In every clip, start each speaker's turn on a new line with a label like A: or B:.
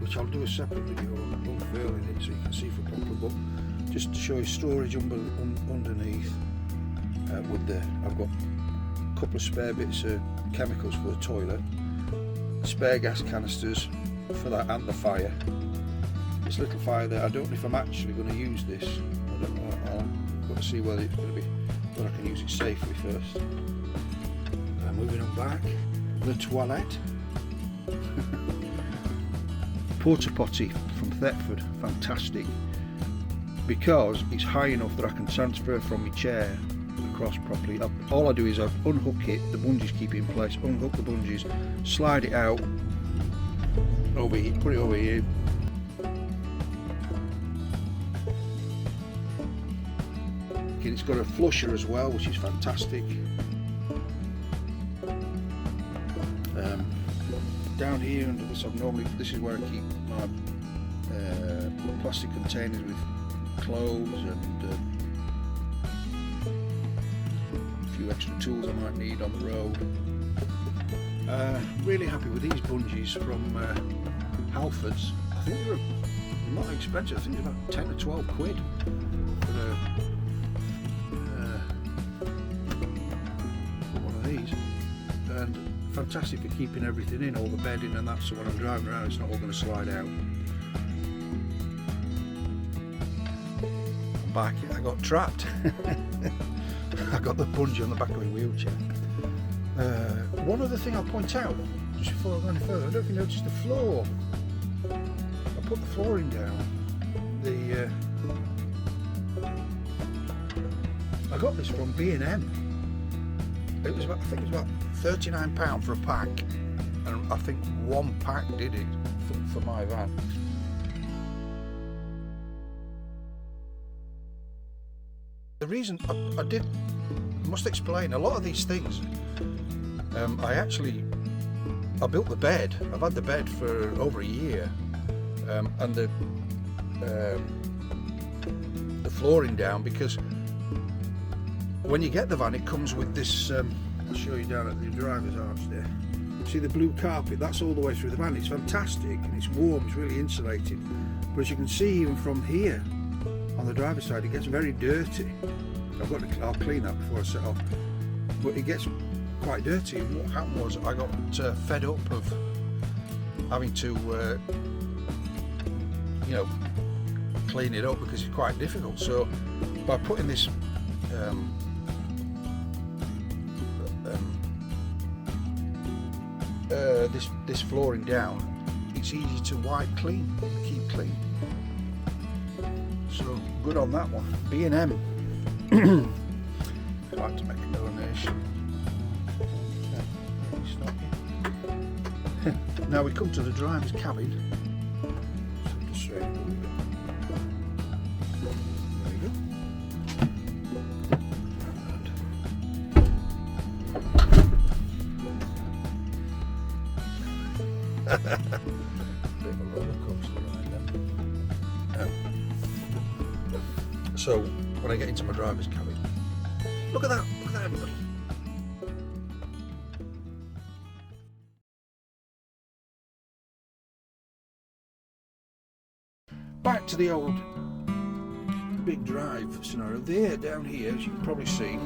A: which I'll do a separate video on unfurling it so you can see for proper, but just to show you storage underneath with the, I've got a couple of spare bits of chemicals for the toilet, spare gas canisters for that and the fire. This little fire there, I don't know if I'm actually going to use this. I don't know, I'm going to see whether it's going to be, whether I can use it safely first. Moving on back, the toilet. Porta potty from Thetford, fantastic, because it's high enough that I can transfer from my chair across properly. All I do is I unhook it, the bungees keep it in place, unhook the bungees, slide it out over here, put it over here. It's got a flusher as well, which is fantastic. Down here under this, this is where I keep my plastic containers with clothes and a few extra tools I might need on the road. Really happy with these bungees from Halfords. I think they're not expensive. I think they're about 10 or 12 quid for one of these. And fantastic for keeping everything in, all the bedding and that, so when I'm driving around it's not all going to slide out. I'm back, I got trapped. I got the bungee on the back of my wheelchair. One other thing I'll point out, just before I go any further, I don't know if you noticed the floor. I put the flooring down. I got this from B&M. It was about, I think it was about £39 for a pack, and I think one pack did it for my van. The reason I must explain a lot of these things. I built the bed. I've had the bed for over a year, and the flooring down, because when you get the van, it comes with this. I'll show you down at the driver's arch there. See the blue carpet? That's all the way through the van. It's fantastic and it's warm, it's really insulated. But as you can see, even from here on the driver's side, it gets very dirty. I'll clean that before I set off. But it gets quite dirty. And what happened was I got fed up of having to, clean it up, because it's quite difficult. So by putting this this flooring down, it's easy to wipe clean, keep clean. So good on that one. B&M. I'd like to make a donation. Now we come to the driver's cabin. Just straighten a little bit. There we go. Bit of a roller coaster ride then. So when I get into my driver's cabin, look at that everybody. Back to the old big drive scenario. There, down here, as you can probably see,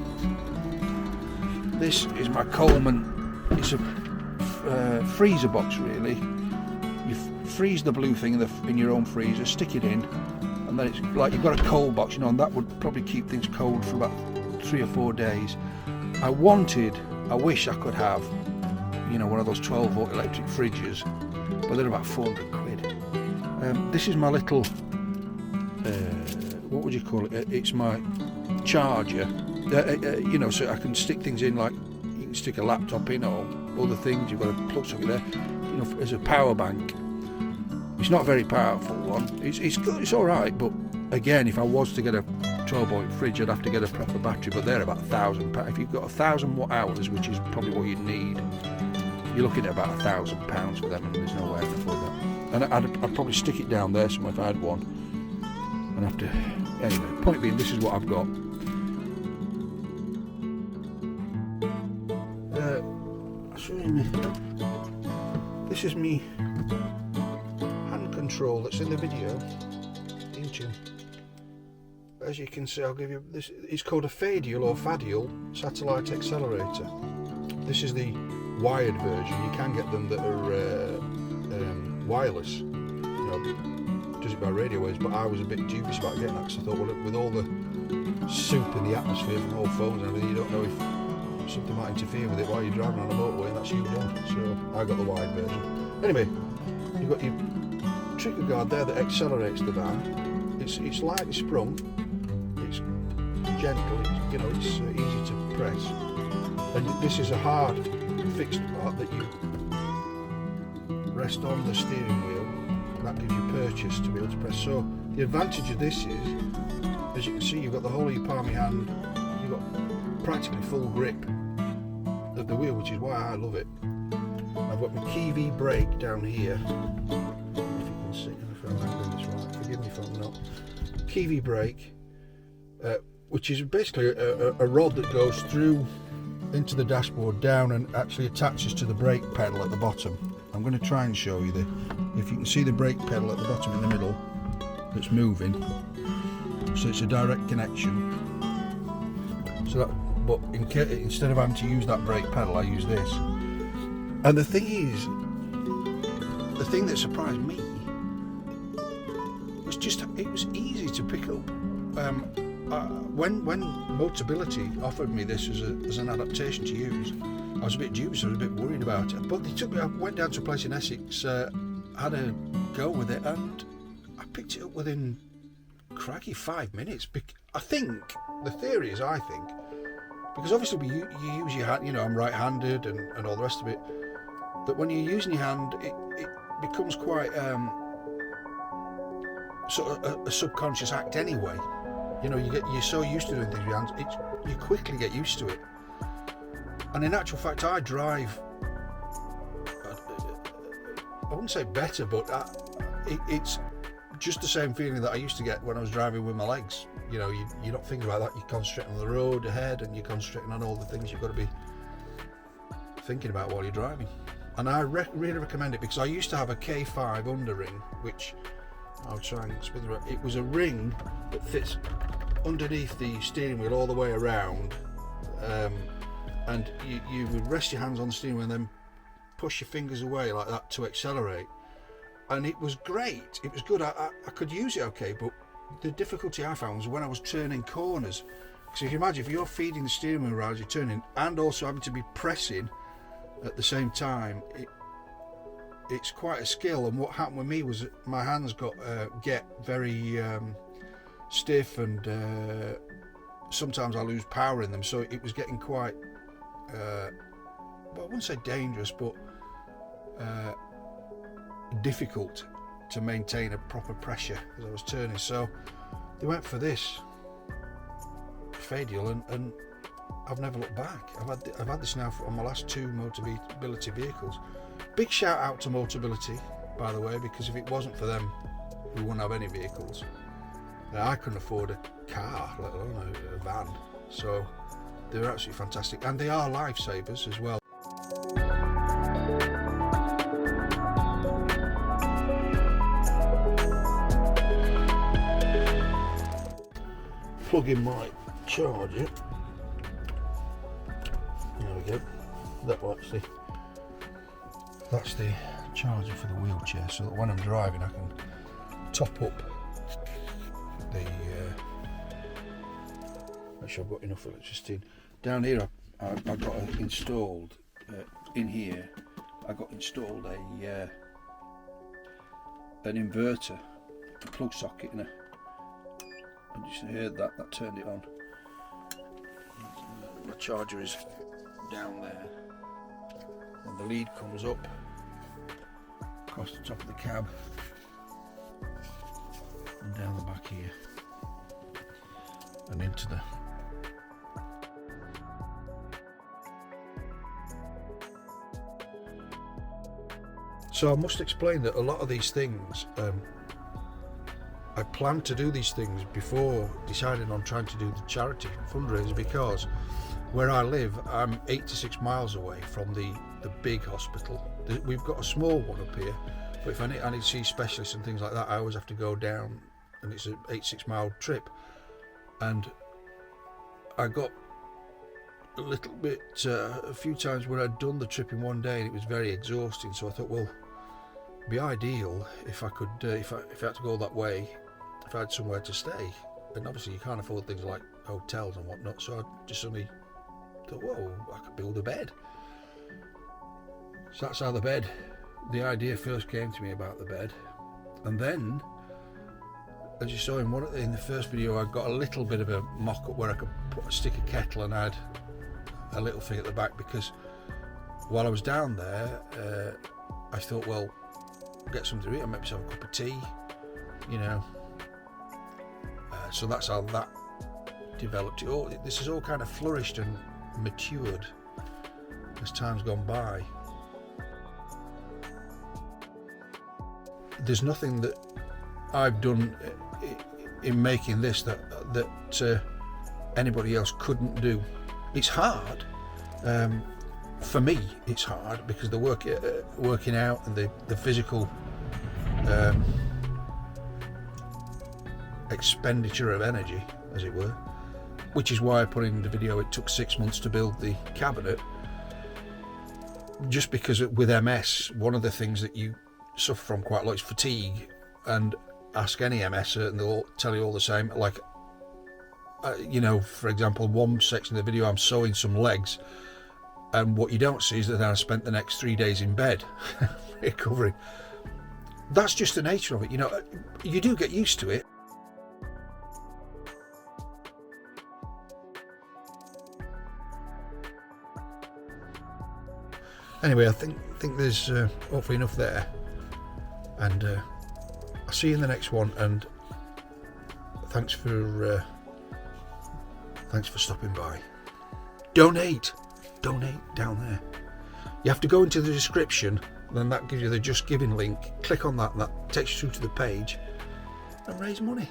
A: this is my Coleman. It's a freezer box, really. You freeze the blue thing in your own freezer, stick it in, and then it's like you've got a cold box, and that would probably keep things cold for about 3 or 4 days. I wish I could have, one of those 12-volt electric fridges, but they're about 400 quid. This is my little, what would you call it? It's my charger, so I can stick things in, like you can stick a laptop in or other things. You've got a plug socket there, as a power bank. It's not a very powerful one. It's good, it's all right, but again, if I was to get a 12-volt fridge, I'd have to get a proper battery, but they're about £1,000. If you've got 1,000 watt hours, which is probably what you need, you're looking at about £1,000 for them, and there's no way I can afford that. And I'd probably stick it down there somewhere if I had one. And have to. Anyway, point being, this is what I've got. I'll show you. This is me hand control that's in the video, as you can see, I'll give you this. It's called a Fadial or Fadial satellite accelerator. This is the wired version. You can get them that are wireless. You know, does it by radio waves, but I was a bit dubious about getting that because I thought, well, with all the soup in the atmosphere from all phones and everything, you don't know if something might interfere with it while you're driving on a motorway, and that's you done. So I got the wired version. Anyway, you've got your trigger guard there that accelerates the van. It's lightly sprung. It's gentle. It's easy to press. And this is a hard fixed part that you rest on the steering wheel. That gives you purchase to be able to press. So the advantage of this is, as you can see, you've got the whole of your palm of your hand. You've got practically full grip of the wheel, which is why I love it. I've got my KV brake down here. If you can see, if I'm handling this right, forgive me if I'm not. KV brake, which is basically a rod that goes through into the dashboard down and actually attaches to the brake pedal at the bottom. I'm going to try and show you if you can see the brake pedal at the bottom in the middle that's moving. So it's a direct connection. So that, but instead of having to use that brake pedal, I use this. And the thing is, the thing that surprised me was just it was easy to pick up. When Motability offered me this as an adaptation to use, I was a bit dubious. I was a bit worried about it. But they took me. I went down to a place in Essex, had a go with it, and I picked it up within craggy 5 minutes. I think the theory is, because obviously you use your hand. I'm right-handed and all the rest of it. That when you're using your hand, it becomes quite sort of a subconscious act anyway. You're so used to doing things with your hands, you quickly get used to it. And in actual fact, I drive, I wouldn't say better, but it's just the same feeling that I used to get when I was driving with my legs. You're not thinking about that, you're concentrating on the road ahead and you're concentrating on all the things you've got to be thinking about while you're driving. And I really recommend it, because I used to have a K5 underring, which I'll try and spin around. It was a ring that fits underneath the steering wheel all the way around, and you would rest your hands on the steering wheel and then push your fingers away like that to accelerate. And it was great. It was good. I could use it okay, but the difficulty I found was when I was turning corners. Because if you imagine, if you're feeding the steering wheel around as you're turning and also having to be pressing at the same time, it's quite a skill. And what happened with me was my hands get very stiff, and sometimes I lose power in them, so it was getting quite well, I wouldn't say dangerous, but difficult to maintain a proper pressure as I was turning. So they went for this Fadial, and I've never looked back. I've had this now on my last 2 Motability vehicles. Big shout out to Motability, by the way, because if it wasn't for them, we wouldn't have any vehicles. Now, I couldn't afford a car, let alone a van. So they're absolutely fantastic, and they are lifesavers as well. Plug in my charger. There we go. That's the charger for the wheelchair, so that when I'm driving I can top up the make sure I've got enough electricity. Down here I've got installed in here I got installed an inverter, a plug socket, and I just heard that turned it on. My charger is down there, and the lead comes up across the top of the cab and down the back here and into the so I must explain that a lot of these things I planned to do these things before deciding on trying to do the charity fundraiser, because where I live I'm 86 miles away from the big hospital. We've got a small one up here But if I need to see specialists and things like that, I always have to go down, and it's an 86 mile trip. And I got a little bit, a few times where I'd done the trip in one day and it was very exhausting. So I thought, well, it'd be ideal if I could, if I had to go that way, if I had somewhere to stay. And obviously you can't afford things like hotels and whatnot. So I just suddenly thought, whoa, I could build a bed. So that's how the idea first came to me about the bed. And then, as you saw in the first video, I got a little bit of a mock-up where I could stick a kettle and add a little thing at the back, because while I was down there, I thought, well, get something to eat, I make myself a cup of tea, you know. So that's how that developed. This has all kind of flourished and matured as time's gone by. There's nothing that I've done in making this that anybody else couldn't do. It's hard. For me, it's hard because the working out and the physical expenditure of energy, as it were, which is why I put in the video it took 6 months to build the cabinet. Just because with MS, one of the things that you suffer from quite a lot is fatigue, and ask any MSer and they'll tell you all the same. Like, you know, for example, one section of the video I'm sewing some legs, and what you don't see is that I spent the next 3 days in bed recovering. That's just the nature of it, you know. You do get used to it. Anyway, I think there's hopefully enough there, and I'll see you in the next one. And thanks for stopping by. Donate down there. You have to go into the description, then that gives you the Just Giving link. Click on that, and that takes you through to the page, and raise money.